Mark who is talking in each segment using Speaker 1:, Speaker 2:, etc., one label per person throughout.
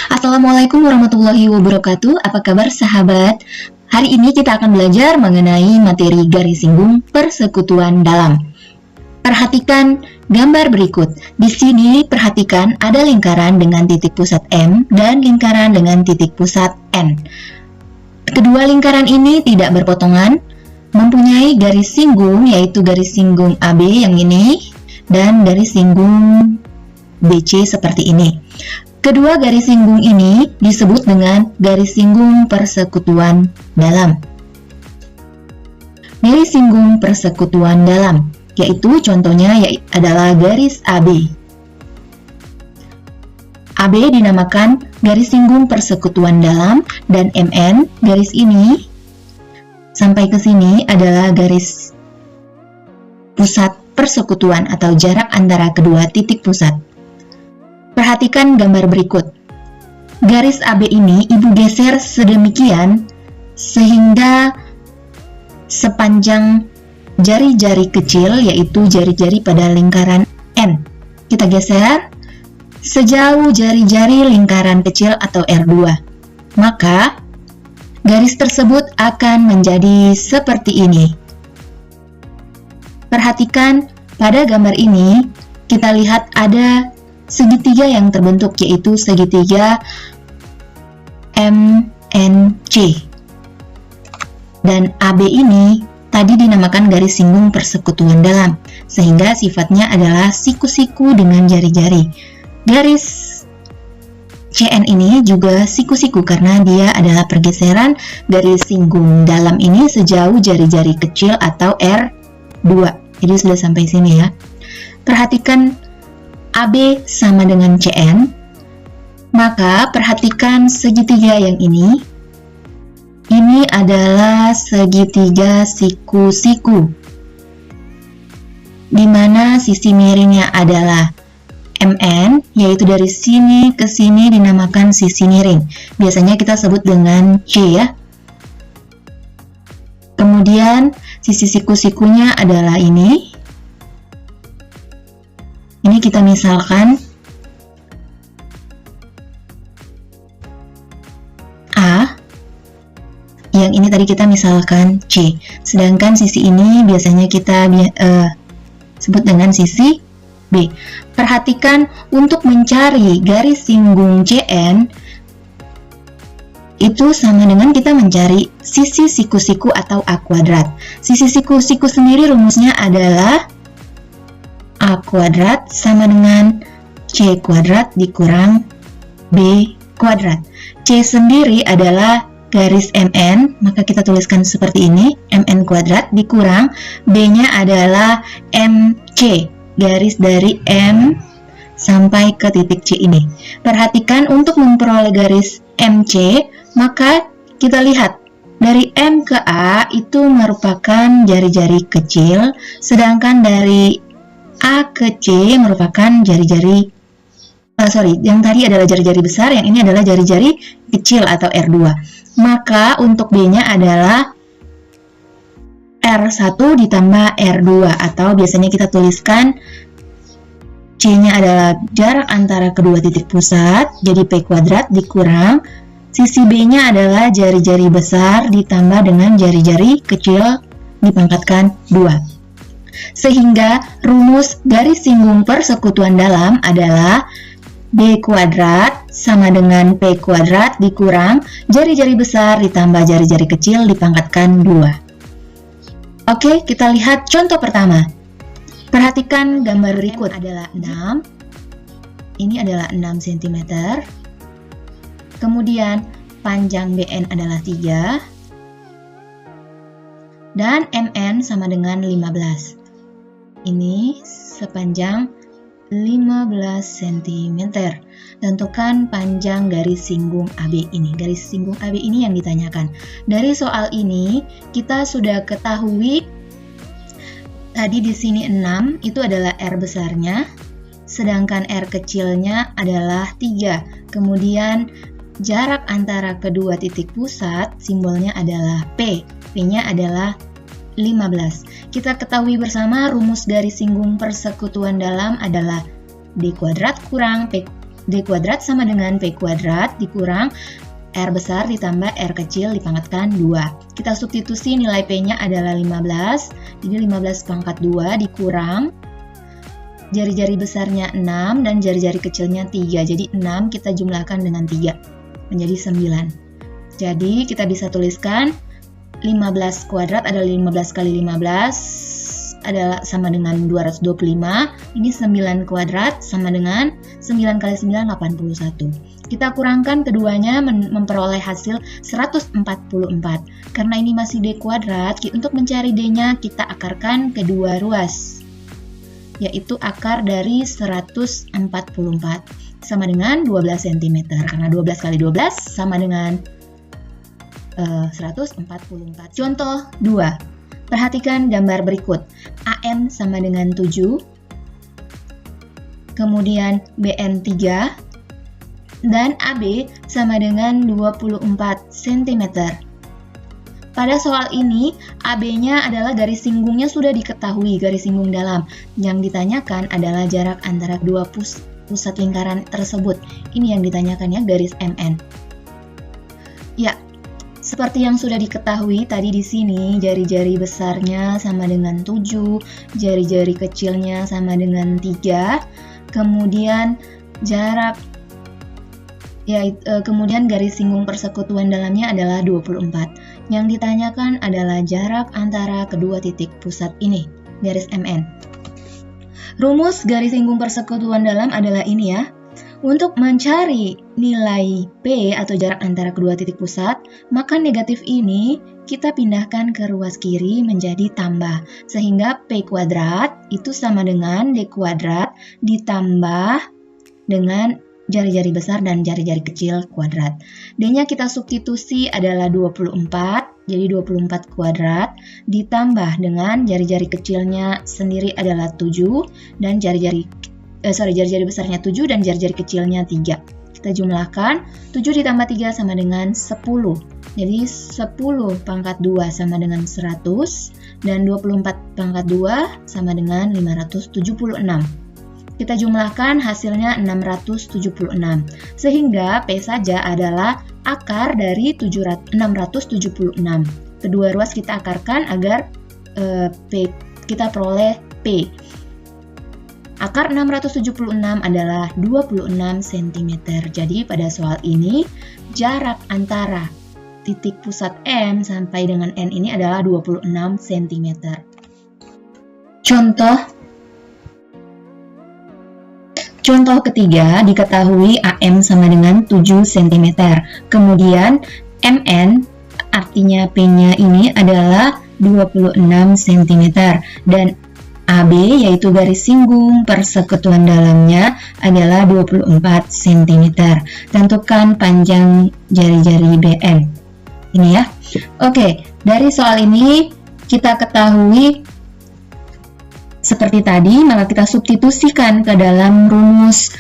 Speaker 1: Assalamualaikum warahmatullahi wabarakatuh. Apa kabar sahabat? Hari ini kita akan belajar mengenai materi garis singgung persekutuan dalam. Perhatikan gambar berikut. Di sini perhatikan ada lingkaran dengan titik pusat M dan lingkaran dengan titik pusat N. Kedua lingkaran ini tidak berpotongan, mempunyai garis singgung yaitu garis singgung AB yang ini dan garis singgung BC seperti ini. Kedua garis singgung ini disebut dengan garis singgung persekutuan dalam. Garis singgung persekutuan dalam, yaitu contohnya adalah garis AB. AB dinamakan garis singgung persekutuan dalam dan MN, garis ini sampai ke sini adalah garis pusat persekutuan atau jarak antara kedua titik pusat. Perhatikan gambar berikut. Garis AB ini ibu geser sedemikian sehingga sepanjang jari-jari kecil yaitu jari-jari pada lingkaran N. Kita geser sejauh jari-jari lingkaran kecil atau R2. Maka garis tersebut akan menjadi seperti ini. Perhatikan pada gambar ini kita lihat ada segitiga yang terbentuk yaitu segitiga MNC. Dan AB ini tadi dinamakan garis singgung persekutuan dalam sehingga sifatnya adalah siku-siku dengan jari-jari. Garis CN ini juga siku-siku karena dia adalah pergeseran garis singgung dalam ini sejauh jari-jari kecil atau R2. Jadi sudah sampai sini ya. Perhatikan AB sama dengan CN, maka perhatikan segitiga yang ini adalah segitiga siku-siku, di mana sisi miringnya adalah MN, yaitu dari sini ke sini dinamakan sisi miring. Biasanya kita sebut dengan C ya. Kemudian sisi siku-sikunya adalah ini. Ini kita misalkan A, yang ini tadi kita misalkan C. Sedangkan sisi ini biasanya kita sebut dengan sisi B. Perhatikan untuk mencari garis singgung CN itu sama dengan kita mencari sisi siku-siku atau A kuadrat. Sisi siku-siku sendiri rumusnya adalah A kuadrat sama dengan C kuadrat dikurang B kuadrat. C sendiri adalah garis MN, maka kita tuliskan seperti ini, MN kuadrat dikurang B-nya adalah MC, garis dari M sampai ke titik C ini. Perhatikan untuk memperoleh garis MC, maka kita lihat dari M ke A itu merupakan jari-jari kecil, sedangkan dari A ke C merupakan jari-jari yang tadi adalah jari-jari besar, yang ini adalah jari-jari kecil atau R2. Maka untuk B-nya adalah R1 ditambah R2 atau biasanya kita tuliskan C-nya adalah jarak antara kedua titik pusat, jadi P kuadrat dikurang sisi B-nya adalah jari-jari besar ditambah dengan jari-jari kecil dipangkatkan 2. Sehingga rumus garis singgung persekutuan dalam adalah B kuadrat sama dengan P kuadrat dikurang jari-jari besar ditambah jari-jari kecil dipangkatkan 2. Oke, kita lihat contoh pertama. Perhatikan gambar berikut adalah 6. Ini adalah 6 cm. Kemudian panjang BN adalah 3. Dan MN sama dengan 15. Ini sepanjang 15 cm. Tentukan panjang garis singgung AB ini. Garis singgung AB ini yang ditanyakan. Dari soal ini kita sudah ketahui tadi di sini 6 itu adalah R besarnya, sedangkan R kecilnya adalah 3. Kemudian jarak antara kedua titik pusat simbolnya adalah P. P-nya adalah 15. Kita ketahui bersama rumus garis singgung persekutuan dalam adalah D kuadrat kurang P D kuadrat sama dengan P kuadrat dikurang R besar ditambah R kecil dipangkatkan 2. Kita substitusi nilai P-nya adalah 15. Jadi 15 pangkat 2 dikurang jari-jari besarnya 6 dan jari-jari kecilnya 3. Jadi 6 kita jumlahkan dengan 3 menjadi 9. Jadi kita bisa tuliskan 15 kuadrat adalah 15 kali 15 adalah sama dengan 225. Ini 9 kuadrat sama dengan 9 kali 9 81. Kita kurangkan keduanya memperoleh hasil 144. Karena ini masih D kuadrat, untuk mencari D-nya kita akarkan kedua ruas, yaitu akar dari 144 sama dengan 12 cm. Karena 12 kali 12 sama dengan 144. Contoh 2. Perhatikan gambar berikut. AM sama dengan 7, kemudian BN 3, dan AB sama dengan 24 cm. Pada soal ini, AB-nya adalah garis singgungnya sudah diketahui, garis singgung dalam. Yang ditanyakan adalah jarak antara kedua pusat lingkaran tersebut. Ini yang ditanyakan ya, garis MN. Ya, seperti yang sudah diketahui tadi di sini, jari-jari besarnya sama dengan 7, jari-jari kecilnya sama dengan 3, kemudian jarak kemudian garis singgung persekutuan dalamnya adalah 24. Yang ditanyakan adalah jarak antara kedua titik pusat ini, garis MN. Rumus garis singgung persekutuan dalam adalah ini ya. Untuk mencari nilai P atau jarak antara kedua titik pusat, maka negatif ini kita pindahkan ke ruas kiri menjadi tambah. Sehingga P kuadrat itu sama dengan D kuadrat ditambah dengan jari-jari besar dan jari-jari kecil kuadrat. D-nya kita substitusi adalah 24, jadi 24 kuadrat ditambah dengan jari-jari kecilnya sendiri adalah 7 dan jari-jari besarnya 7 dan jari-jari kecilnya 3. Kita jumlahkan 7 ditambah 3 sama dengan 10. Jadi 10 pangkat 2 sama dengan 100 dan 24 pangkat 2 sama dengan 576. Kita jumlahkan hasilnya 676. Sehingga P saja adalah akar dari 676. Kedua ruas kita akarkan agar kita peroleh P. Akar 676 adalah 26 cm. Jadi pada soal ini jarak antara titik pusat M sampai dengan N ini adalah 26 cm. Contoh ketiga, diketahui AM sama dengan 7 cm. Kemudian MN, artinya P-nya ini adalah 26 cm. Dan AB, yaitu garis singgung persekutuan dalamnya, adalah 24 cm. Tentukan panjang jari-jari BN. Ini ya. Oke, dari soal ini kita ketahui seperti tadi, maka kita substitusikan ke dalam rumus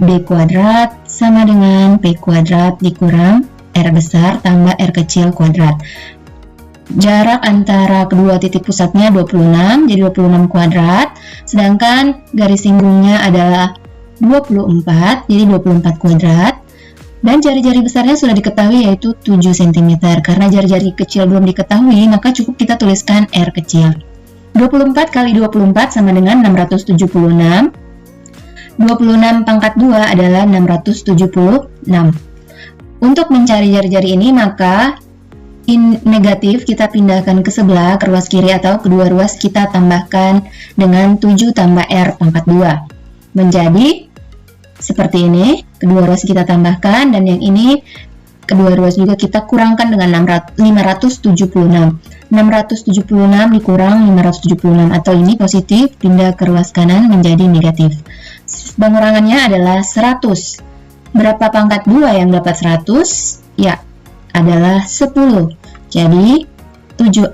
Speaker 1: D kuadrat sama dengan P kuadrat dikurang R besar tambah R kecil kuadrat. Jarak antara kedua titik pusatnya 26, jadi 26 kuadrat. Sedangkan garis singgungnya adalah 24, jadi 24 kuadrat. Dan jari-jari besarnya sudah diketahui yaitu 7 cm. Karena jari-jari kecil belum diketahui, maka cukup kita tuliskan R kecil. 24 kali 24 sama dengan 676. 26 pangkat 2 adalah 676. Untuk mencari jari-jari ini, maka negatif kita pindahkan ke sebelah, ke ruas kiri atau kedua ruas kita tambahkan dengan 7 tambah R pangkat 2. Menjadi seperti ini, kedua ruas kita tambahkan dan yang ini kedua ruas juga kita kurangkan dengan 576. 676 dikurang 576 atau ini positif, pindah ke ruas kanan menjadi negatif. Pengurangannya adalah 100. Berapa pangkat 2 yang dapat 100? Ya, adalah 10. Jadi 7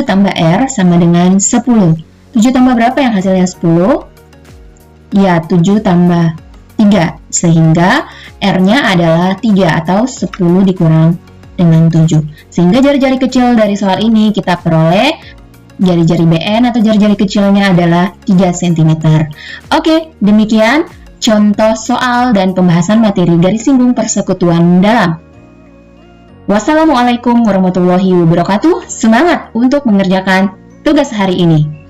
Speaker 1: tambah R sama dengan 10. 7 tambah berapa yang hasilnya 10? Ya, 7 tambah 3. Sehingga R-nya adalah 3 atau 10 dikurang dengan 7. Sehingga jari-jari kecil dari soal ini kita peroleh jari-jari BN atau jari-jari kecilnya adalah 3 cm. Oke, demikian contoh soal dan pembahasan materi garis singgung persekutuan dalam. Wassalamualaikum warahmatullahi wabarakatuh. Semangat untuk mengerjakan tugas hari ini.